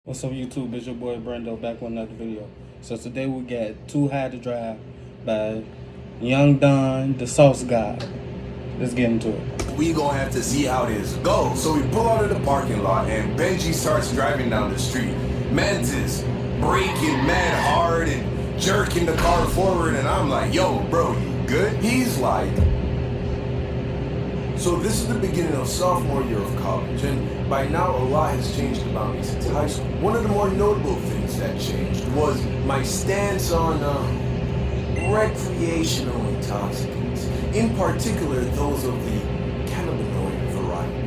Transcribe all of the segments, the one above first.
What's up YouTube, it's your boy Brando back with another video. So today we got Too High to Drive by Young Don, the Sauce God. Let's get into it. We gonna have to see how this goes. So we pull out of the parking lot and Benji starts driving down the street. Mantis braking mad hard and jerking the car forward, and I'm like, yo, bro, you good? He's like, so this is the beginning of sophomore year of college, and by now a lot has changed about me since high school. One of the more notable things that changed was my stance on recreational intoxicants, in particular those of the cannabinoid variety.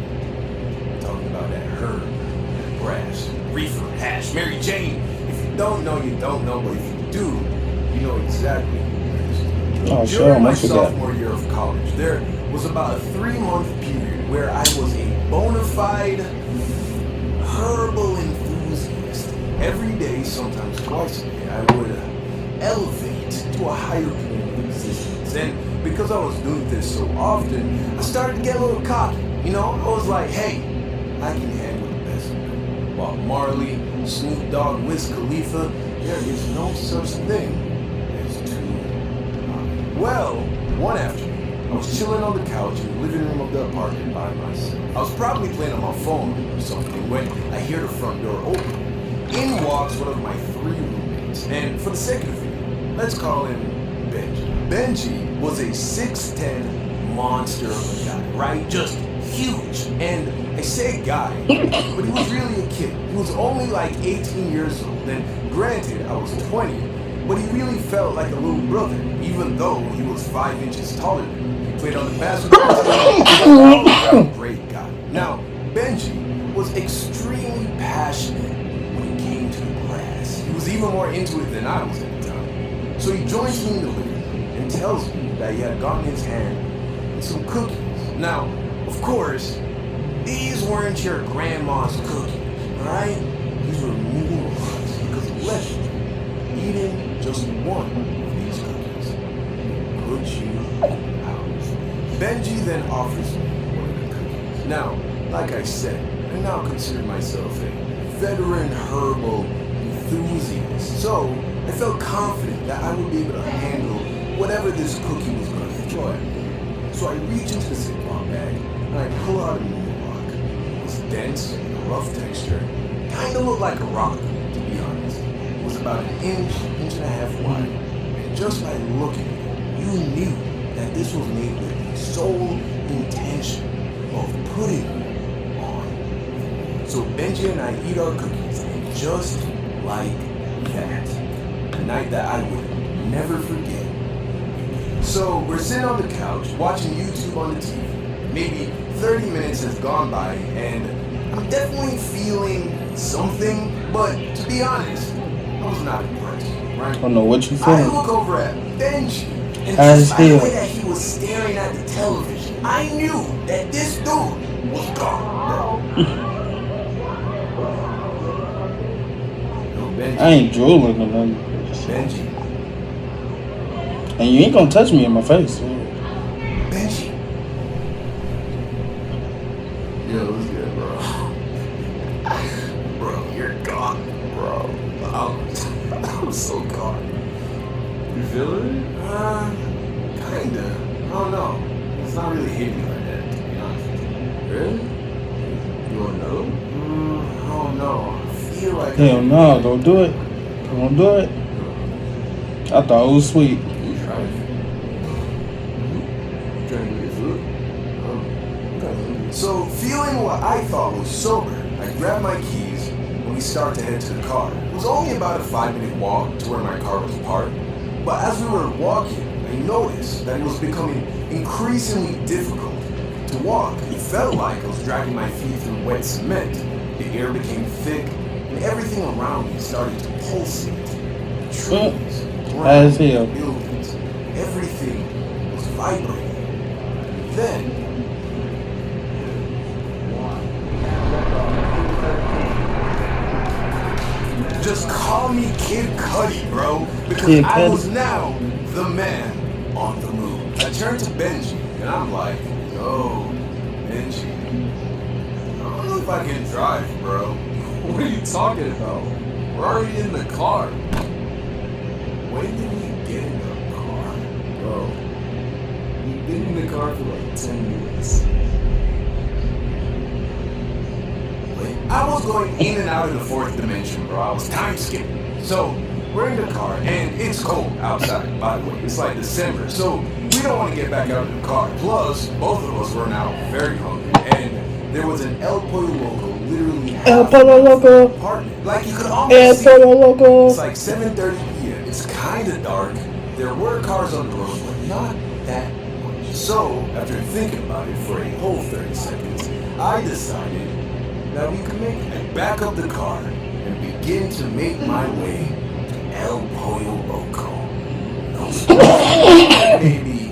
I'm talking about that herb, that grass, reefer, hash, Mary Jane. If you don't know, you don't know, but if you do, you know exactly what it is. Oh, sure, During my much of that. sophomore year of college, there was about a 3-month period where I was a bona fide herbal enthusiast. Every day, sometimes twice a day, I would elevate to a higher plane of existence. And because I was doing this so often, I started to get a little cocky. You know, I was like, hey, I can handle the best of it. Bob Marley, Snoop Dogg, Wiz Khalifa, there is no such thing as too high. Well, one afternoon, I was chilling on the couch in the living room of the apartment by myself. I was probably playing on my phone or something when I hear the front door open. In walks one of my 3 roommates, and for the sake of the video, let's call him Benji. Benji was a 6'10" monster of a guy, right? Just huge. And I say guy, but he was really a kid. He was only like 18 years old, and granted, I was 20, but he really felt like a little brother, even though he was 5 inches taller than me. He played on the basketball team. He was a great guy. Now, Benji was extremely passionate when it came to the grass. He was even more into it than I was at the time. So he joins me in the living room and tells me that he had gotten his hand on some cookies. Now, of course, these weren't your grandma's cookies, alright? These were moon ones, because allegedly, eating just one of these cookies put you out. Benji then offers me one of the cookies. Now, like I said, I now consider myself a veteran herbal enthusiast, so I felt confident that I would be able to handle whatever this cookie was going to throw at me. So I reach into the Ziploc bag and I pull out a moon rock. It was dense, rough texture, kind of looked like a rock, to be honest. It was about an inch and a half wide, and just by looking at it, you knew that this was made with the sole intention of putting you on. So Benji and I eat our cookies, and just like that, a night that I would never forget. So we're sitting on the couch, watching YouTube on the TV. Maybe 30 minutes has gone by, and I'm definitely feeling something, but to be honest, I was not impressed, right? I don't know what you I feeling. look over at Benji, and As just by the hell. way that he was staring at the television, I knew that this dude was gone, bro. Yo, Benji. I ain't drooling or nothing. Benji. And you ain't gonna touch me in my face. Benji. Yo, what's good, bro? Bro, you're gone, bro. I'm so gone. You feeling it? Kinda. I don't know. It's not really hitting me like that, to be honest with you. Really? You wanna know? I don't know. I feel like Hell no, don't do it. Don't do it. I thought it was sweet. You tried it. Trying to get food? Okay. So, feeling what I thought was sober, I grabbed my keys and we start to head to the car. It was only about a 5-minute walk to where my car was parked, but as we were walking, I noticed that it was becoming increasingly difficult to walk. It felt like I was dragging my feet through wet cement. The air became thick and everything around me started to pulsate. The trees, As hell. buildings, everything was vibrating. Then, just call me Kid Cudi, bro, because Kid I Cudi. was now the man on the move. I turned to Benji and I'm like, yo, Benji, I don't know if I can drive, bro. What are you talking about? We're already in the car. When did we get in the car? Bro, we've been in the car for like 10 minutes. I was going in and out of the fourth dimension, bro. I was time skipping. So, we're in the car, and it's cold outside, by the way. It's like December, so we don't want to get back out of the car. Plus, both of us were now very hungry, and there was an El Pollo Loco literally El Pollo Loco. apartment. Like, you could El almost see Pollo Loco. it's like 7:30 p.m. It's kind of dark. There were cars on the road, but not that much. So, after thinking about it for a whole 30 seconds, I decided that we could make it. Back up the car and begin to make my way to El Pollo Loco. No, maybe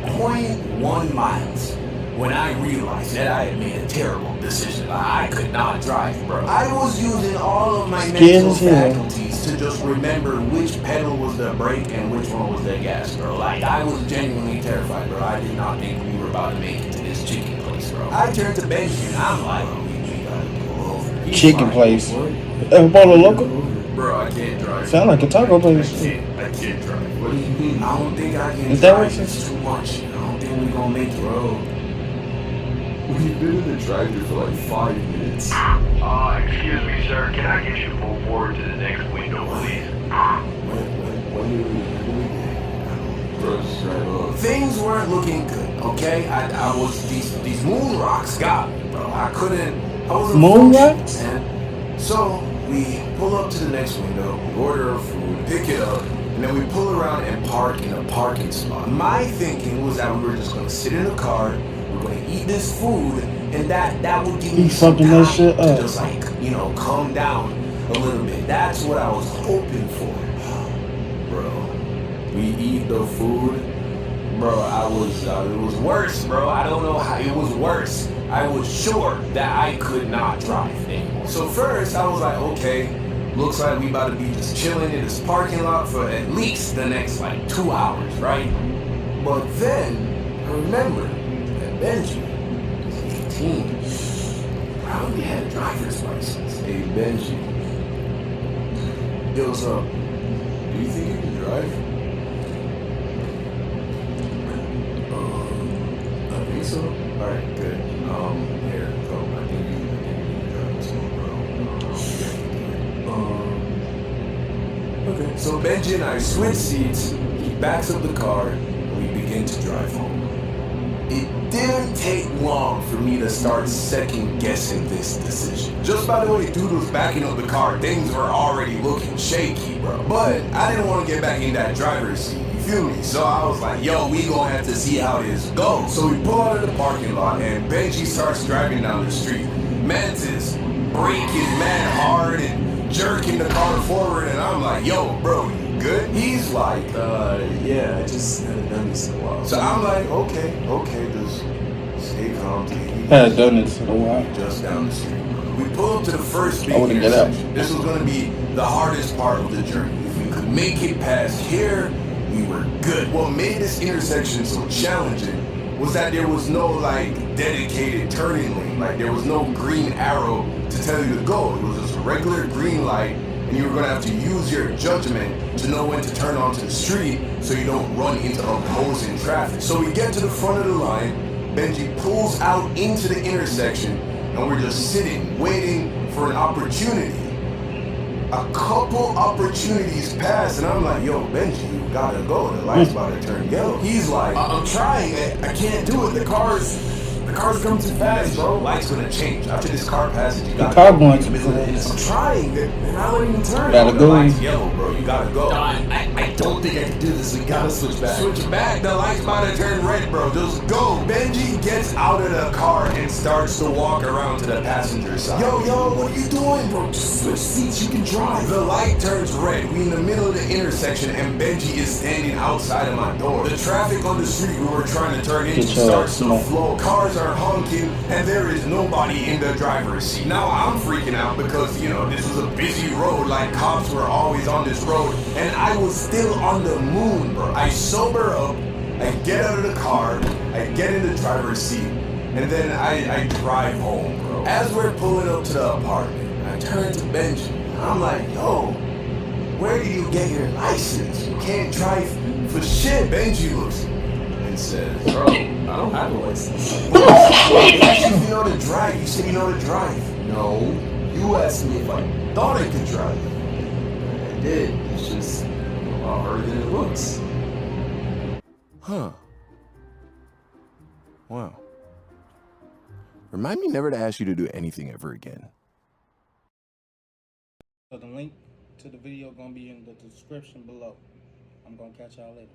0.1 miles when I realized that I had made a terrible decision. I could not drive, bro. I was using all of my mental faculties to just remember which pedal was the brake and which one was the gas, bro. Like, I was genuinely terrified, bro. I did not think we were about to make it to this chicken place, bro. I turned to Benji and I'm like, we gotta pull over. Chicken place. El Pollo Loco. Bro, I can't drive. Sound like a taco place. I can't drive. What do you mean? I don't think I can Is that drive. racist? It's too much. I don't think we're gonna make it, bro. We've been in the drive-thru for like 5 minutes. Excuse me, sir. Can I get you to move forward to the next window, please? When do we bro, just drive up. Things weren't looking good, okay? I was these moon rocks got me, bro. I wasn't Moon functioning, rocks? man. So we pull up to the next window, we order our food, pick it up, and then we pull around and park in a parking spot. My thinking was that we were just gonna sit in the car, we're gonna eat this food, and that would give me some fucking time that shit to up. just like, calm down a little bit. That's what I was hoping for. Bro, we eat the food. Bro, it was worse, bro. I don't know how, it was worse. I was sure that I could not drive anymore. So first, I was like, okay, looks like we about to be just chilling in this parking lot for at least the next, 2 hours, right? But then, I remembered that Benji was 18. Probably had a driver's license. Hey, Benji. Yo, what's up? Do you think you can drive? I think so. Alright, good. Here, go. I think you can drive this one, bro. Okay. So Benji and I switch seats, he backs up the car, and we begin to drive home. It didn't take long for me to start second guessing this decision. Just by the way dude was backing up the car, things were already looking shaky, bro. But I didn't want to get back in that driver's seat. Feel me? So I was like, yo, we gonna have to see how this goes. So we pull out of the parking lot and Benji starts driving down the street. Mantis braking mad hard and jerking the car forward, and I'm like, yo, bro, you good? He's like, yeah, I just haven't done this in a while. So I'm like, okay, just stay calm, take it easy. I had done this in a while. Just down the street. We pull up to the first big I wouldn't get out. intersection. This was gonna be the hardest part of the journey. If we could make it past here, we were good. What made this intersection so challenging was that there was no dedicated turning lane. There was no green arrow to tell you to go. It was just a regular green light, and you were gonna have to use your judgment to know when to turn onto the street so you don't run into opposing traffic. So we get to the front of the line, Benji pulls out into the intersection, and we're just sitting, waiting for an opportunity. A couple opportunities pass, and I'm like, yo, Benji, you gotta go. The light's about to turn yellow. He's like, I'm trying. I can't do it. The car's coming too fast, bro. Light's gonna change. After this car passes, you gotta car go. going In the middle of the intersection. I'm trying. They're not letting me turn. Gotta The go. light's yellow, bro. You gotta go. I don't think I can do this. We gotta switch back. Switch back. The light's about to turn red, bro. Just go. Benji gets out of the car and starts to walk around to the passenger side. Yo, what are you doing, bro? Just switch seats. You can drive. The light turns red. We in the middle of the intersection, and Benji is standing outside of my door. The traffic on the street we were trying to turn into starts to flow. Cars are honking, and there is nobody in the driver's seat. Now I'm freaking out because, this was a busy road. Cops were always on this road, and I was still on the moon, bro. I sober up, I get out of the car, I get in the driver's seat, and then I drive home, bro. As we're pulling up to the apartment, I I turn to Benji. I'm like, yo, where do you get your license? You can't drive for shit. Benji looks at me and says, Bro, I don't have a license. if you know to drive, you said you know to drive. No, you asked me if I Thought I could drive. I did. It's just a lot harder than it looks. Huh. Wow. Remind me never to ask you to do anything ever again. So the link to the video gonna be in the description below. I'm gonna catch y'all later.